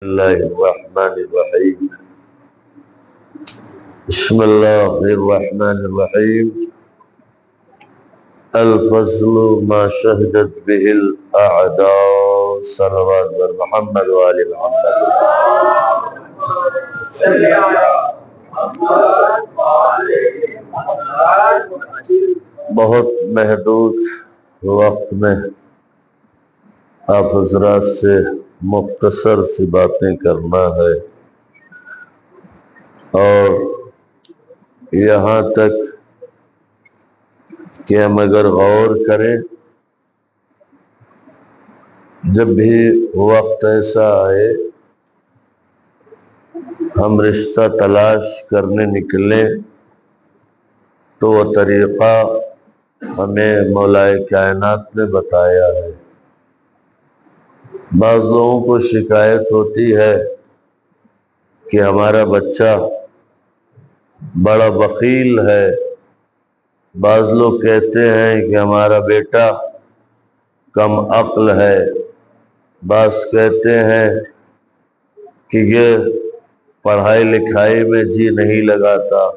الله الرحمن الرحيم بسم الله الرحمن الرحيم الفضل ما شهدت به الأعداء صلوات محمد وآل محمد بہت محدود وقت میں آپ حضرات سے مختصر سی باتیں کرنا ہے اور یہاں تک کہ ہم اگر غور کریں جب بھی وقت ایسا آئے ہم رشتہ تلاش کرنے نکلیں تو وہ طریقہ ہمیں مولا کائنات نے بتایا ہے۔ بعض لوگوں کو شکایت ہوتی ہے کہ ہمارا بچہ بڑا بخیل ہے، بعض لوگ کہتے ہیں کہ ہمارا بیٹا کم عقل ہے، بعض کہتے ہیں کہ یہ پڑھائی لکھائی میں جی نہیں لگاتا،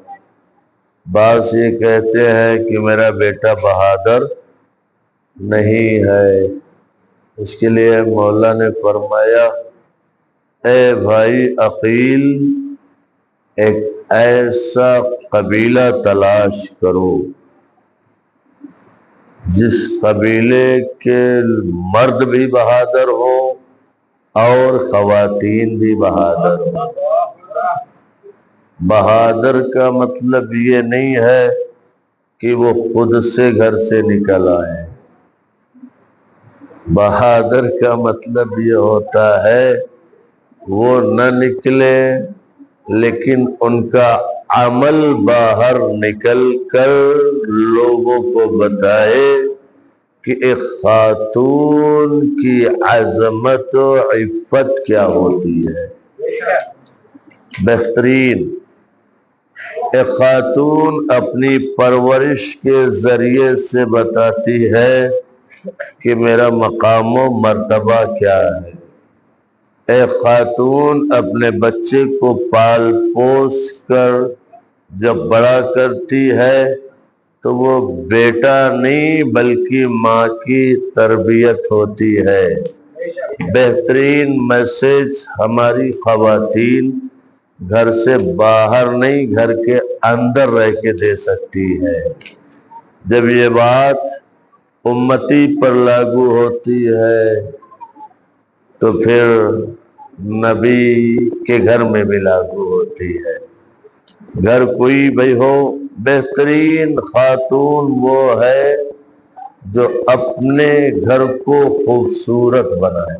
بعض یہ کہتے ہیں کہ میرا بیٹا بہادر نہیں ہے۔ اس کے لیے مولا نے فرمایا اے بھائی عقیل، ایک ایسا قبیلہ تلاش کرو جس قبیلے کے مرد بھی بہادر ہو اور خواتین بھی بہادر ہو۔ بہادر کا مطلب یہ نہیں ہے کہ وہ خود سے گھر سے نکل آئے، بہادر کا مطلب یہ ہوتا ہے وہ نہ نکلے لیکن ان کا عمل باہر نکل کر لوگوں کو بتائے کہ ایک خاتون کی عظمت و عفت کیا ہوتی ہے۔ بہترین ایک خاتون اپنی پرورش کے ذریعے سے بتاتی ہے کہ میرا مقام و مرتبہ کیا ہے۔ ایک خاتون اپنے بچے کو پال پوس کر جب بڑا کرتی ہے تو وہ بیٹا نہیں بلکہ ماں کی تربیت ہوتی ہے۔ بہترین میسج ہماری خواتین گھر سے باہر نہیں گھر کے اندر رہ کے دے سکتی ہے۔ جب یہ بات امتی پر لاگو ہوتی ہے تو پھر نبی کے گھر میں بھی لاگو ہوتی ہے۔ گھر کوئی بھی ہو، بہترین خاتون وہ ہے جو اپنے گھر کو خوبصورت بنائے۔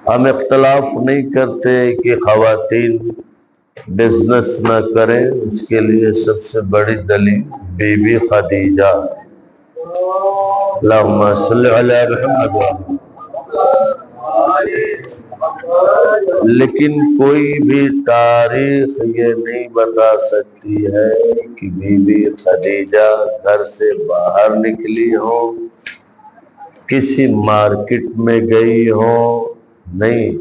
ہم اختلاف نہیں کرتے کہ خواتین بزنس نہ کریں، اس کے لیے سب سے بڑی دلیل بی بی خدیجہ، اللہم صلی علی محمد، لیکن کوئی بھی تاریخ یہ نہیں بتا سکتی ہے کہ بی بی خدیجہ گھر سے باہر نکلی ہو، کسی مارکیٹ میں گئی ہو، نہیں،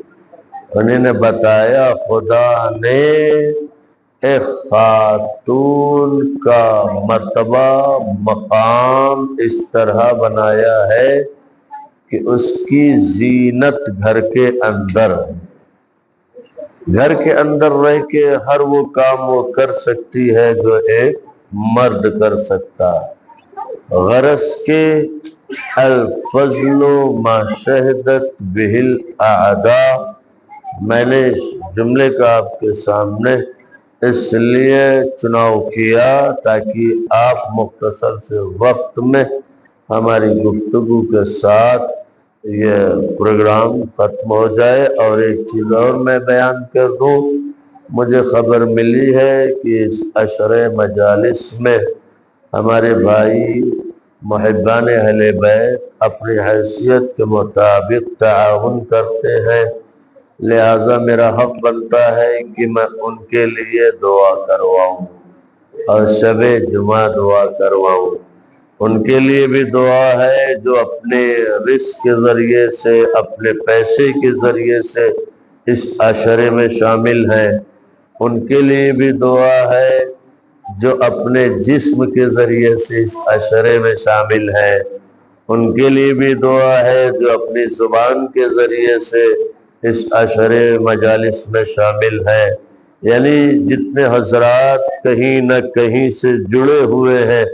انہیں نے بتایا خدا نے ایک خاتون کا مرتبہ مقام اس طرح بنایا ہے کہ اس کی زینت گھر کے اندر ہے۔ گھر کے اندر رہ کے ہر وہ کام وہ کر سکتی ہے جو ایک مرد کر سکتا ہے۔ غرض کے الفضل ما شہدت بہ الاعداء، میں نے جملے کا آپ کے سامنے اس لیے چناؤ کیا تاکہ آپ مختصر سے وقت میں ہماری گفتگو کے ساتھ یہ پروگرام ختم ہو جائے۔ اور ایک چیز اور میں بیان کر دوں، مجھے خبر ملی ہے کہ اس عشر مجالس میں ہمارے بھائی محبان اہل بیت اپنی حیثیت کے مطابق تعاون کرتے ہیں، لہذا میرا حق بنتا ہے کہ میں ان کے لیے دعا کرواؤں اور شب جمعہ دعا کرواؤں۔ ان کے لیے بھی دعا ہے جو اپنے رزق کے ذریعے سے، اپنے پیسے کے ذریعے سے اس عشرے میں شامل ہیں۔ ان کے لیے بھی دعا ہے جو اپنے جسم کے ذریعے سے اس عشرے میں شامل ہیں۔ ان کے لیے بھی دعا ہے جو اپنی زبان کے ذریعے سے اس عشرے مجالس میں شامل ہیں۔ یعنی جتنے حضرات کہیں نہ کہیں سے جڑے ہوئے ہیں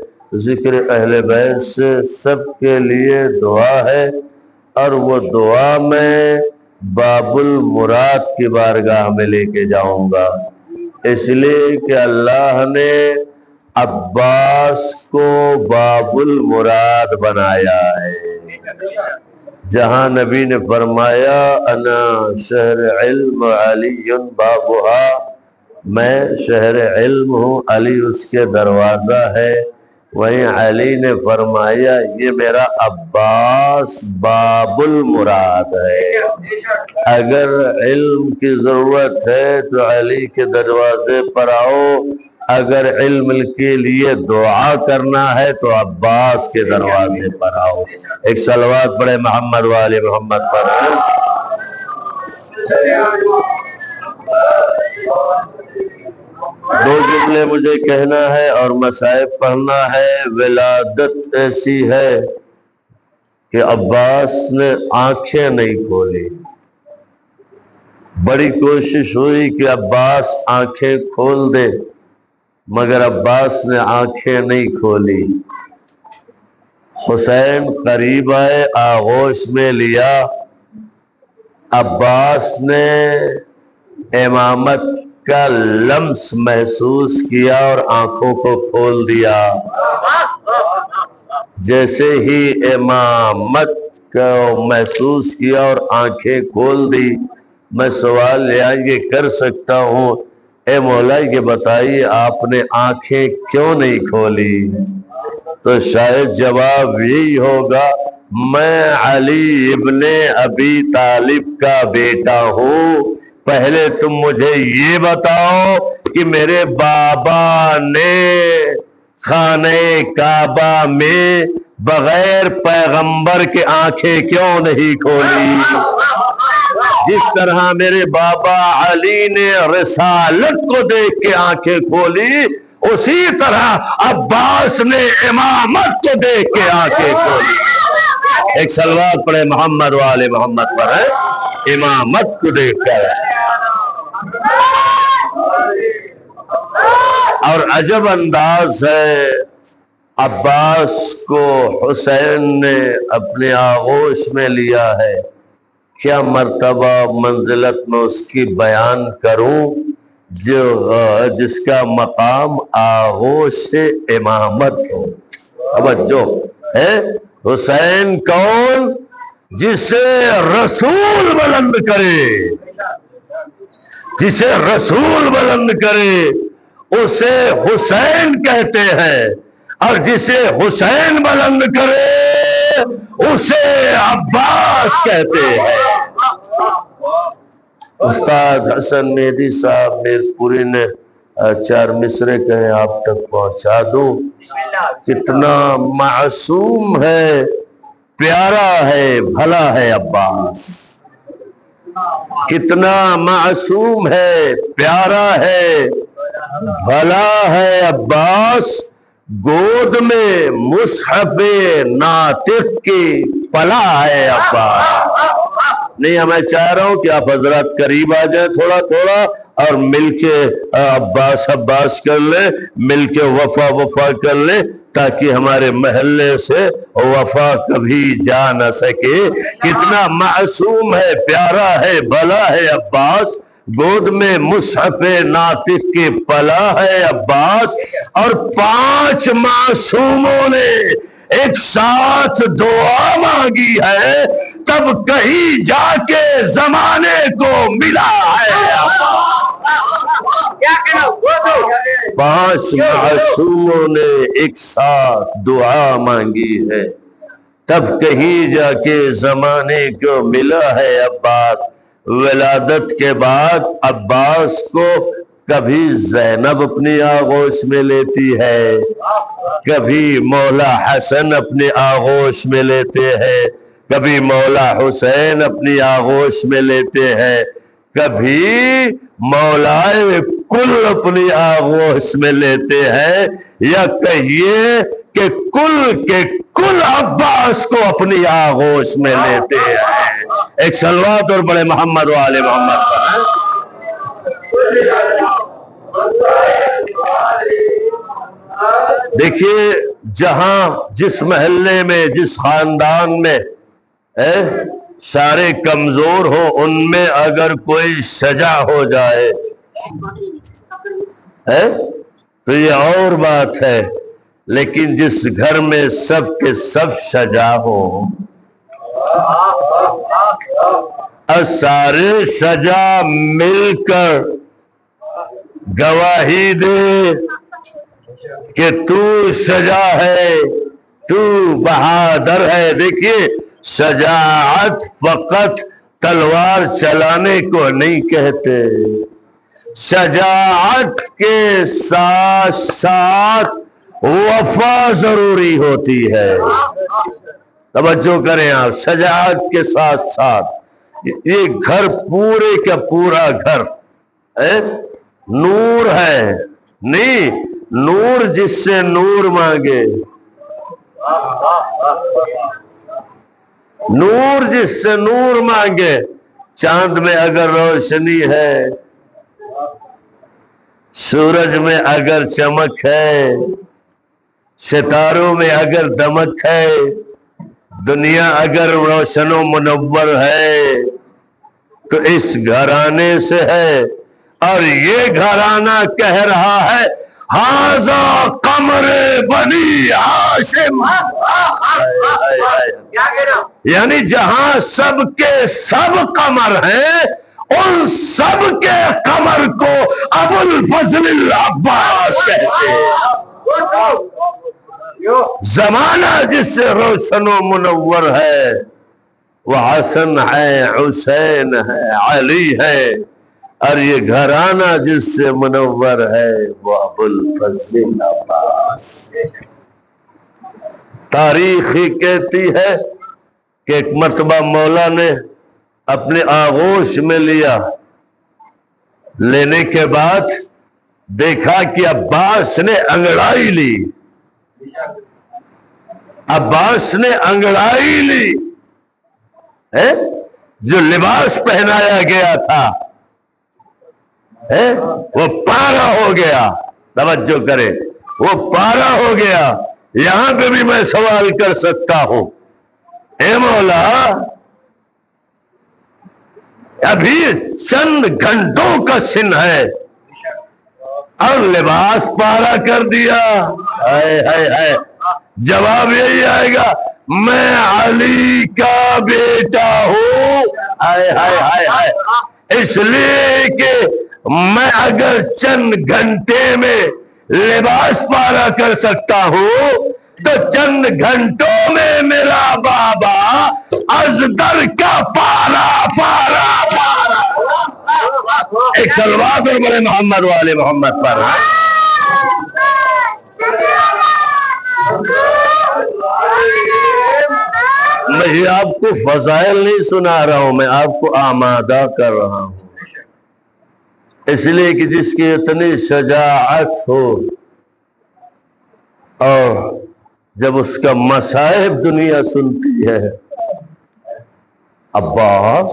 ذکر اہل بیت سے، سب کے لیے دعا ہے، اور وہ دعا میں باب المراد کی بارگاہ میں لے کے جاؤں گا، اس لیے کہ اللہ نے عباس کو باب المراد بنایا ہے۔ جہاں نبی نے فرمایا انا شہر علم علی بابھا، میں شہر علم ہوں، علی اس کے دروازہ ہے، وہیں علی نے فرمایا یہ میرا عباس باب المراد ہے۔ اگر علم کی ضرورت ہے تو علی کے دروازے پر آؤ، اگر علم کے لیے دعا کرنا ہے تو عباس کے دروازے پر آؤ۔ ایک صلوات پڑھے محمد والے محمد پر۔ دو جملے مجھے کہنا ہے اور مصائب پڑھنا ہے۔ ولادت ایسی ہے کہ عباس نے آنکھیں نہیں کھولی، بڑی کوشش ہوئی کہ عباس آنکھیں کھول دے، مگر عباس نے آنکھیں نہیں کھولی۔ حسین قریب آئے، آغوش میں لیا، عباس نے امامت کا لمس محسوس کیا اور آنکھوں کو کھول دیا۔ جیسے ہی امامت کو محسوس کیا اور آنکھیں کھول دی، میں سوال یہ کر سکتا ہوں، اے مولا یہ بتائیے آپ نے آنکھیں کیوں نہیں کھولی؟ تو شاید جواب یہی ہوگا، میں علی ابن ابی طالب کا بیٹا ہوں، پہلے تم مجھے یہ بتاؤ کہ میرے بابا نے خانہ کعبہ میں بغیر پیغمبر کے آنکھیں کیوں نہیں کھولی؟ جس طرح میرے بابا علی نے رسالت کو دیکھ کے آنکھیں کھولی، اسی طرح عباس نے امامت کو دیکھ کے آنکھیں کھولی۔ ایک صلوات پڑھے محمد والے محمد پر ہے، امامت کو دیکھ کر۔ اور عجب انداز ہے، عباس کو حسین نے اپنے آغوش میں لیا ہے۔ کیا مرتبہ منزلت میں اس کی بیان کروں جس کا مقام آغوش امامت ہو۔ توجہ ہے، حسین کون؟ جسے رسول بلند کرے، جسے رسول بلند کرے اسے حسین کہتے ہیں، اور جسے حسین بلند کرے اسے عباس کہتے ہیں۔ استاد حسن مہدی صاحب میرپوری نے 4 مصرے کہیں آپ تک پہنچا دوں۔ کتنا معصوم ہے، پیارا ہے، بھلا ہے عباس، کتنا معصوم ہے، پیارا ہے، بھلا ہے عباس، گود میں مصحف ناطق کی پلا ہے عباس۔ نہیں، میں چاہ رہا ہوں کہ آپ حضرات قریب آ جائیں تھوڑا تھوڑا، اور مل کے عباس عباس کر لیں، مل کے وفا وفا کر لیں، تاکہ ہمارے محلے سے وفا کبھی جا نہ سکے۔ کتنا معصوم ہے، پیارا ہے، بھلا ہے عباس، گود میں مصحف ناطق کی پلا ہے عباس۔ اور 5 معصوموں نے ایک ساتھ دعا مانگی ہے، تب کہیں جا کے زمانے کو ملا ہے۔ 5 معصوموں نے ایک ساتھ دعا مانگی ہے، تب کہیں جا کے زمانے کو ملا ہے عباس۔ ولادت کے بعد عباس کو کبھی زینب اپنی آغوش میں لیتی ہے، کبھی مولا حسن اپنی آغوش میں لیتے ہیں، کبھی مولا حسین اپنی آغوش میں لیتے ہیں، کبھی مولائے کل اپنی آغوش میں لیتے ہیں، یا کہیے کہ کل کے کل عباس کو اپنی آغوش میں لیتے ہیں۔ ایک صلوات اور بڑے محمد و آل محمد پر۔ دیکھیے جہاں جس محلے میں جس خاندان میں سارے کمزور ہو، ان میں اگر کوئی شجاع ہو جائے تو یہ اور بات ہے، لیکن جس گھر میں سب کے سب شجاع ہو اور سارے شجاع مل کر گواہی دے کہ تو شجاع ہے، تو بہادر ہے۔ دیکھیے شجاعت فقط تلوار چلانے کو نہیں کہتے، شجاعت کے ساتھ ساتھ وفا ضروری ہوتی ہے۔ توجہ کریں آپ، شجاعت کے ساتھ ساتھ یہ گھر پورے کا پورا گھر نور ہے، نہیں نور جس سے نور مانگے، نور جس سے نور مانگے۔ چاند میں اگر روشنی ہے، سورج میں اگر چمک ہے، ستاروں میں اگر دمک ہے، دنیا اگر روشن و منور ہے تو اس گھرانے سے ہے۔ اور یہ گھرانہ کہہ رہا ہے ھذا قمر بنی ہاشم، یعنی جہاں سب کے سب قمر ہیں، ان سب کے قمر کو ابو الفضل العباس کہتے ہیں۔ زمانہ جس سے روشن و منور ہے وہ حسن ہے، حسین ہے، علی ہے، اور یہ گھرانہ جس سے منور ہے وہ ابو الفضل العباس۔ تاریخ ہی کہتی ہے کہ ایک مرتبہ مولا نے اپنے آغوش میں لیا، لینے کے بعد دیکھا کہ عباس نے انگڑائی لی، عباس نے انگڑائی لی، جو لباس پہنایا گیا تھا وہ پارا ہو گیا۔ توجہ کرے، وہ پارا ہو گیا۔ یہاں پہ بھی میں سوال کر سکتا ہوں، اے مولا ابھی چند گھنٹوں کا سن ہے اور لباس پارا کر دیا، جواب یہی آئے گا میں علی کا بیٹا ہوں، اس لیے کہ میں اگر چند گھنٹے میں لباس پارا کر سکتا ہوں تو چند گھنٹوں میں میرا بابا ازدر کا پارا پارا پارا۔ ایک صلوات اور بڑے محمد والے محمد پر۔ میں یہ آپ کو فضائل نہیں سنا رہا ہوں، میں آپ کو آمادہ کر رہا ہوں، اس لیے کہ جس کی اتنی شجاعت ہو اور جب اس کا مصائب دنیا سنتی ہے۔ عباس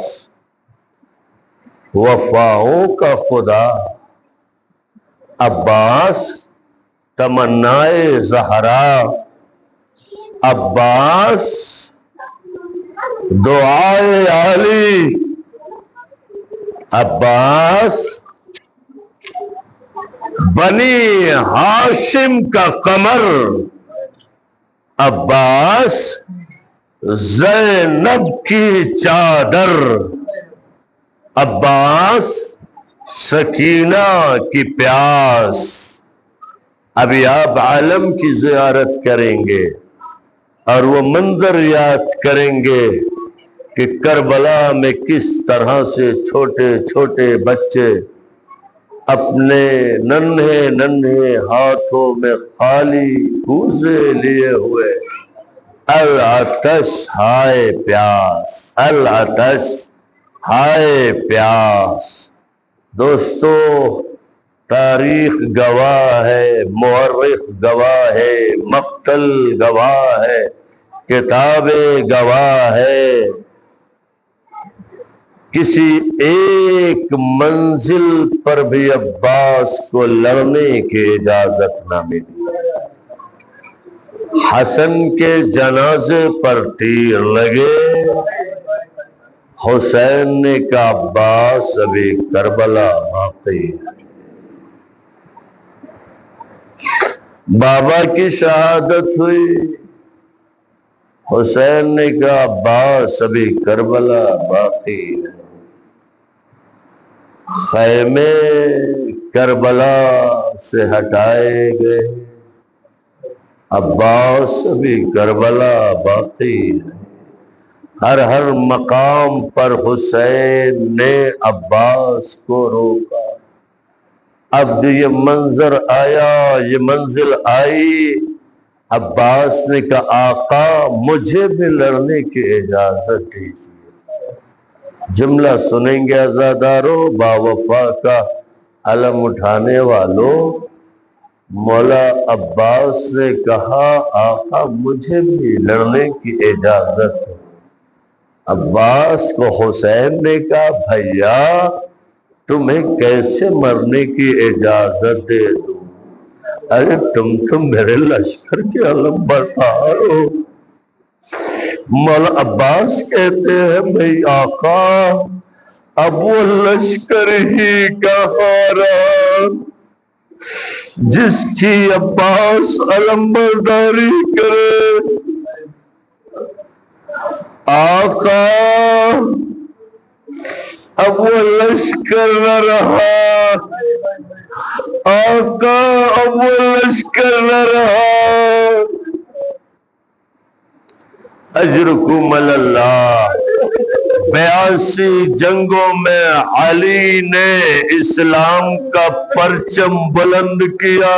وفاؤں کا خدا، عباس تمنائے زہرا، عباس دعائے علی، عباس بنی ہاشم کا قمر، عباس زینب کی چادر، عباس سکینہ کی پیاس۔ ابھی آپ عالم کی زیارت کریں گے اور وہ منظر یاد کریں گے کہ کربلا میں کس طرح سے چھوٹے چھوٹے بچے اپنے ننھے ننھے ہاتھوں میں خالی کوزے لیے ہوئے، العطش ہائے پیاس، العطش ہائے پیاس۔ دوستو، تاریخ گواہ ہے، مورخ گواہ ہے، مقتل گواہ ہے، کتابیں گواہ ہے، کسی ایک منزل پر بھی عباس کو لڑنے کی اجازت نہ ملی۔ حسن کے جنازے پر تیر لگے، حسین نے کہا عباس ابھی کربلا باقی ہے۔ بابا کی شہادت ہوئی، حسین نے کہا عباس ابھی کربلا باقی ہے۔ خیمے کربلا سے ہٹائے گئے، عباس ابھی کربلا باقی ہے۔ ہر مقام پر حسین نے عباس کو روکا۔ اب جو یہ منظر آیا، یہ منزل آئی، عباس نے کہا آقا مجھے بھی لڑنے کی اجازت دیجیے۔ جملہ سنیں گے عزادارو، باوفا کا علم اٹھانے والوں، مولا عباس نے کہا آقا مجھے بھی لڑنے کی اجازت ہے۔ عباس کو حسین نے کہا بھیا تمہیں کیسے مرنے کی اجازت دے دوں؟ ارے تم میرے لشکر کے علم بردار ہو۔ مولا عباس کہتے ہیں بھئی آقا اب وہ لشکر ہی کہاں رہا جس کی عباس علم برداری کرے۔ آقا اب وہ لشکر نہ رہا، آقا اب وہ لشکر نہ رہا۔ اجرکم اللہ، 82 جنگوں میں علی نے اسلام کا پرچم بلند کیا،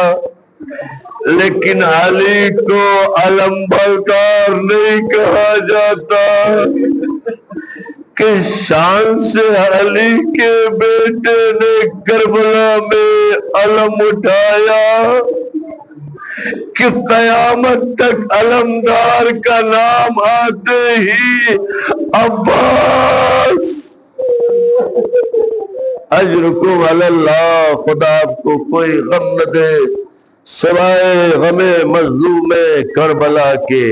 لیکن علی کو علم بردار نہیں کہا جاتا۔ کس شان سے علی کے بیٹے نے کربلا میں علم اٹھایا کہ قیامت تک علمدار کا نام آتے ہی عباس۔ اجرکم اللہ، خدا آپ کو کوئی غم نہ دے سوائے غم مظلوم کربلا کے۔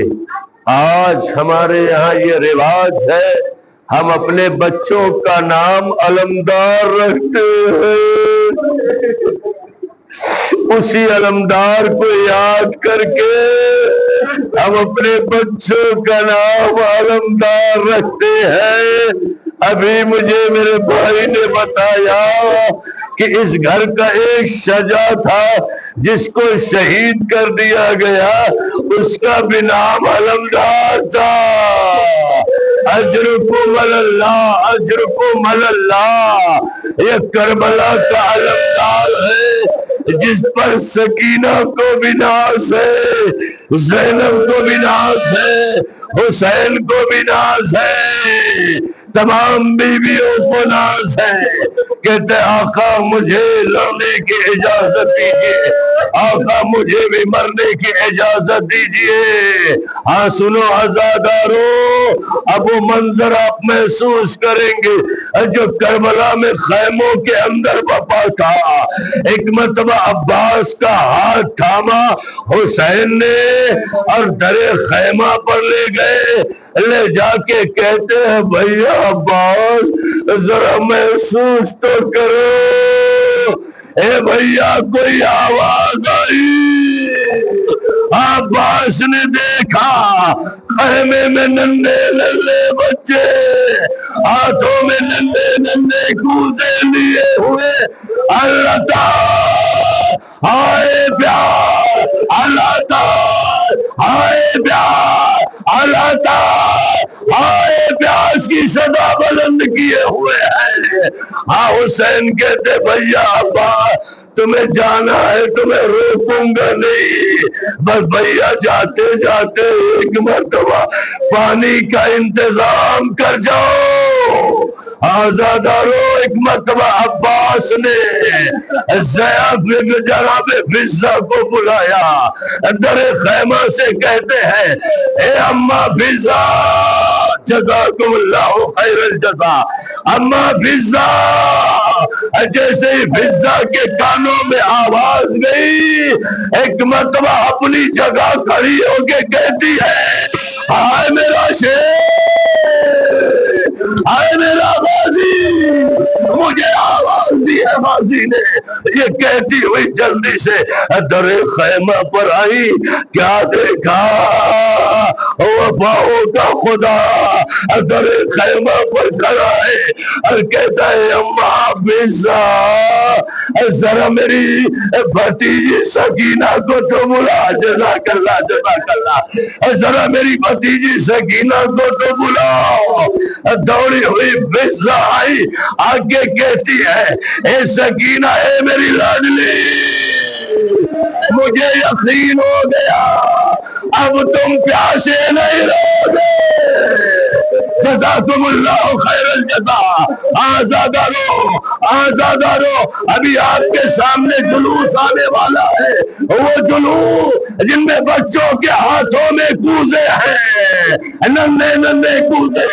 آج ہمارے یہاں یہ رواج ہے، ہم اپنے بچوں کا نام علمدار رکھتے ہیں، اسی علمدار کو یاد کر کے ہم اپنے بچوں کا نام علمدار رکھتے ہیں۔ ابھی مجھے میرے بھائی نے بتایا کہ اس گھر کا ایک شجاع تھا جس کو شہید کر دیا گیا، اس کا بھی نام علمدار تھا۔ اجرکم اللہ، اجرکم اللہ، یہ کربلا کا علمدار ہے جس پر سکینہ کو بھی ناز ہے، زینب کو بھی ناز ہے، حسین کو بھی ناز ہے، تمام بیویوں کو ناز ہے۔ کہتے آقا مجھے لڑنے کی اجازت دیجیے، آقا مجھے بھی مرنے کی اجازت دیجیے۔ ہاں سنو عزادارو، اب وہ منظر آپ محسوس کریں گے جو کربلا میں خیموں کے اندر بپا تھا۔ ایک مرتبہ عباس کا ہاتھ تھاما حسین نے اور درے خیمہ پر لے گئے، لے جا کے کہتے ہیں بھیا عباس ذرا محسوس تو کرو۔ اے بھیا کوئی آواز آئی؟ عباس نے دیکھا خیمے میں ننھے ننھے بچے ہاتھوں میں ننھے ننھے کوزے لیے ہوئے، اللہ تعالی ہائے پیار، اللہ تعالی ہائے پیار، اللہ تعالی ہائے پیاس کی صدا بلند کیے ہوئے ہیں۔ ہاں حسین کہتے بھیا ابا تمہیں جانا ہے تمہیں روکوں گا نہیں، بس بھیا جاتے جاتے ایک مرتبہ پانی کا انتظام کر جاؤ۔ آزادارو ایک مرتبہ عباس نے جناب فضہ کو بلایا، در خیمہ سے کہتے ہیں اے اماں فضہ جزاکم اللہ خیر الجزا، اماں فضہ۔ جیسے ہی فضہ کے کانوں میں آواز گئی ایک مرتبہ اپنی جگہ کھڑی ہو کے کہتی ہے ہائے میرا شیر، ہائے میرا غازی، مجھے آواز دی ہے غازی نے۔ یہ کہتی ہوئی جلدی سے در خیمہ پر آئی، کیا دیکھا وفاؤں کا خدا در خیمہ پر کھڑا ہے اور کہتا ہے اماں فضہ ذرا میری بھتیجی سکینہ کو تو بلا، جزاک اللہ جزاک اللہ، ذرا میری بھتیجی سکینہ کو تو بلاؤ۔ دوڑی ہوئی فضہ آئی، آگے کہتی ہے اے سکینہ اے میری لاڈلی، مجھے یقین ہو گیا اب تم پیاسے نہیں رہو گے، جزاکم اللہ خیر الجزا۔ آزادارو آزادارو، ابھی آپ کے سامنے جلوس آنے والا ہے، وہ جلوس جن میں بچوں کے ہاتھوں میں کوزے ہیں، ننھے ننھے کوزے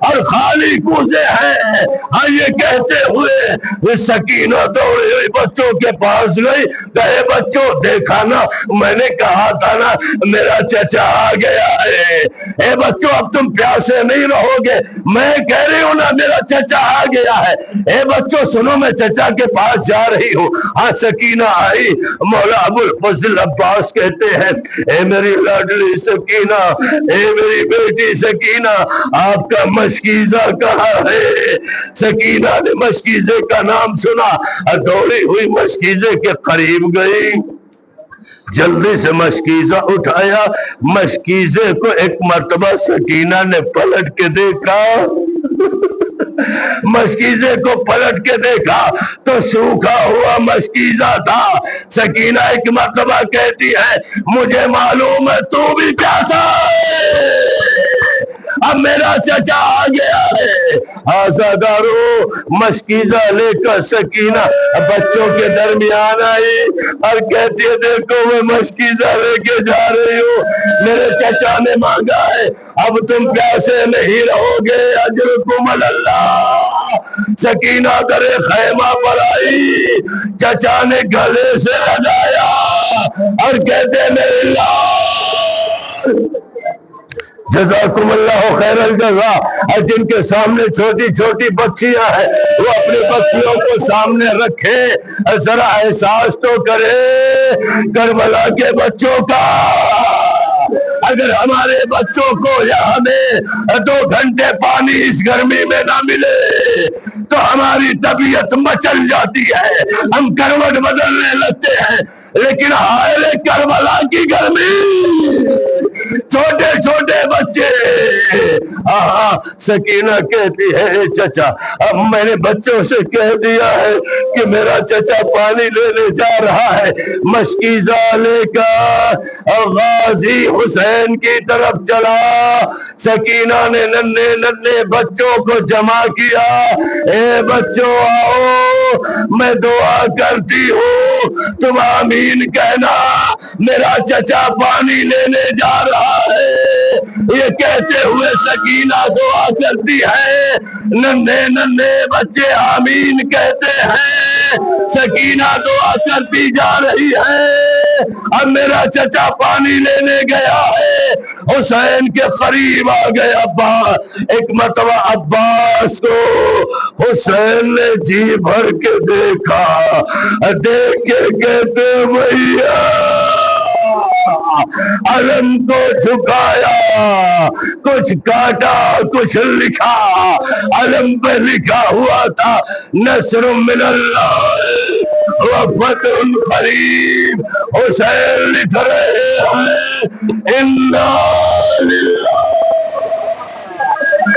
اور خالی کوزے ہیں۔ ہاں یہ کہتے ہوئے سکینہ دوڑی ہوئی بچوں کے پاس گئی، کہے بچوں دیکھا نا میں نے کہا تھا نا میرا چچا آ گیا ہے، اے بچوں اب تم پیاسے نہیں رہو گے، میں کہہ رہی ہوں نا میرا چچا آ گیا ہے، اے بچوں سنو میں چچا کے پاس جا رہی ہوں۔ ہاں سکینہ آئی، مولا ابو الفضل عباس کہتے ہیں اے میری لاڈلی سکینہ، اے میری بیٹی سکینہ، آپ کا مشکیزہ کہاں ہے؟ سکینہ نے مشکیزے کا نام سنا، دوڑی ہوئی مشکیزے کے قریب گئی، جلدی سے مشکیزہ اٹھایا، مشکیزے کو ایک مرتبہ سکینہ نے پلٹ کے دیکھا، مشکیزے کو پلٹ کے دیکھا تو سوکھا ہوا مشکیزہ تھا۔ سکینہ ایک مرتبہ کہتی ہے مجھے معلوم ہے تو بھی پیاسا ہے، اب میرا چچا آ گیا ہے۔ آزادارو مشکیزہ لے کر سکینہ بچوں کے درمیان آئی اور کہتی ہے دیکھو میں مشکیزہ لے کے جا رہی ہوں، میرے چچا نے مانگا ہے اب تم پیاسے نہیں رہو گے، اجرکم اللہ۔ سکینہ در خیمہ پر آئی، چچا نے گلے سے لگایا اور کہتے میرے اللہ جزاکم اللہ خیر الجزا۔ جن کے سامنے چھوٹی چھوٹی بچیاں ہیں وہ اپنی بچیوں کو سامنے رکھے، ذرا احساس تو کرے کربلا کے بچوں کا۔ اگر ہمارے بچوں کو یا ہمیں 2 گھنٹے پانی اس گرمی میں نہ ملے تو ہماری طبیعت مچل جاتی ہے، ہم کروٹ بدلنے لگتے ہیں، لیکن ہائے کربلا کی گرمی، چھوٹے چھوٹے بچے۔ سکینہ کہتی ہے چچا اب میں نے بچوں سے کہہ دیا ہے کہ میرا چچا پانی لینے جا رہا ہے۔ مشکیزہ لے کر غازی حسین کی طرف چلا، سکینہ نے ننھے ننھے بچوں کو جمع کیا، اے بچوں آؤ میں دعا کرتی ہوں تم آمین کہنا، میرا چچا پانی لینے جا رہا ہے۔ یہ کہتے ہوئے سکینہ دعا کرتی ہے، ننھے ننھے بچے آمین کہتے ہیں، سکینہ دعا کرتی جا رہی ہے۔ اب میرا چچا پانی لینے گیا ہے، حسین کے قریب آ گیا، ایک مرتبہ عباس کو حسین نے جی بھر کے دیکھا، دیکھ کے کہتے بھیا علم کو جھکایا، کچھ کاٹا کچھ لکھا، علم پہ لکھا ہوا تھا نصر من اللہ وفتح قریب۔ حسین لکھ رہے ہیں انا للہ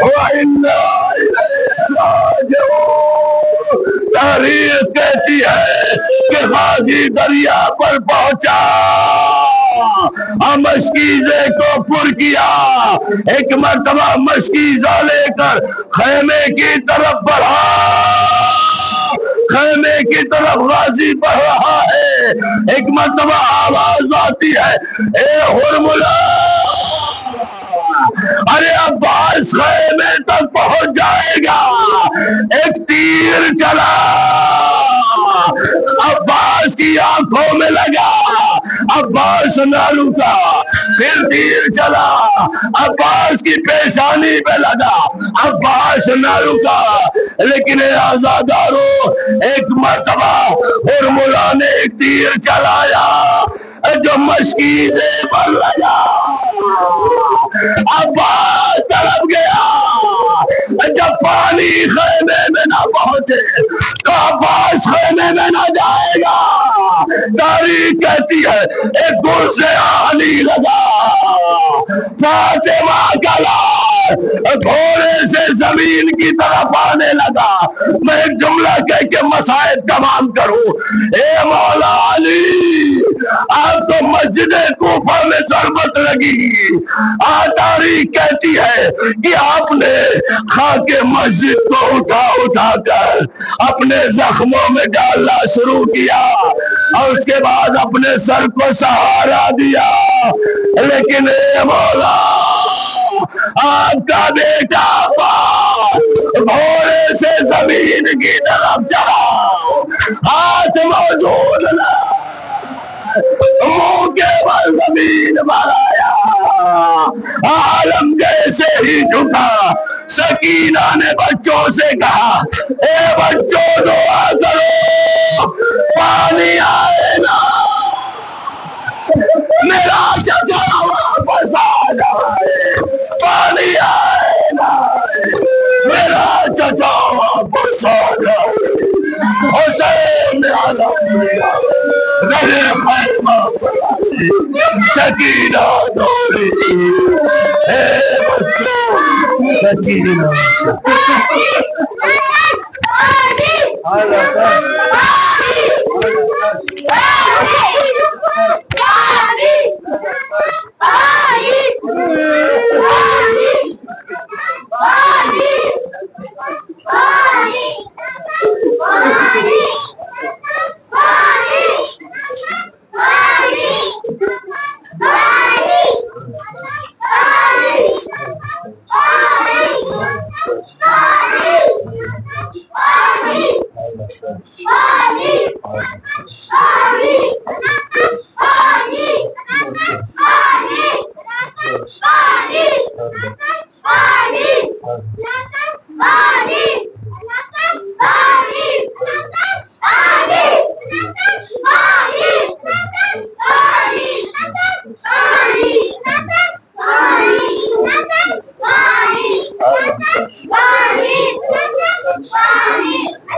وانا الیہ راجعون۔ کہتی ہے کہ غازی دریا پر پہنچا، مشکیزے کو پر کیا، ایک مرتبہ مشکیزہ لے کر خیمے کی طرف بڑھا، خیمے کی طرف غازی بڑھ رہا ہے، ایک مرتبہ آواز آتی ہے، اے ہرملا، ارے عباس خیمے تک پہنچ جائے گا، ایک تیر چلا، عباس کی آنکھوں میں لگا، عباس نہ رکا، پھر تیر چلا، عباس کی پیشانی پہ لگا، عباس نہ رکا، لیکن اے آزادارو، ایک مرتبہ ہرملا نے ایک تیر چلایا جو مشکیزے پر لگا، عباس طرف گیا، جب پانی خیمے میں نہ پہنچے تو عباس خیمے میں نہ جائے گا، تاریخ کہتی ہے ایک گر سے آنے لگا، فاطمہ کا لال گھوڑے سے زمین کی طرف آنے لگا۔ میں ایک جملہ کہہ کے مسائل تمام کروں، اے مولا علی، آپ تو مسجد کوفہ میں ضربت لگی، تاریخ کہتی ہے کہ آپ نے خاک مسجد کو اٹھا اٹھا کر اپنے زخموں میں ڈالنا شروع کیا اور اس کے بعد اپنے سر کو سہارا دیا، لیکن اے مولا، آپ کا بیٹا گھوڑے سے زمین کی طرف چلا، ہاتھ موجود نہ، منہ کے بل زمین پر آیا، عالم جیسے ہی جھکا، سکینہ نے بچوں سے کہا، اے بچوں دعا کرو پانی آئے نا، میرا چچا واپس آ جائے، پانی آئے نا، میرا چچا واپس آ جائے، حسین رہے خیمہ سکینہ دوری، اے بچوں سکینہ Bye.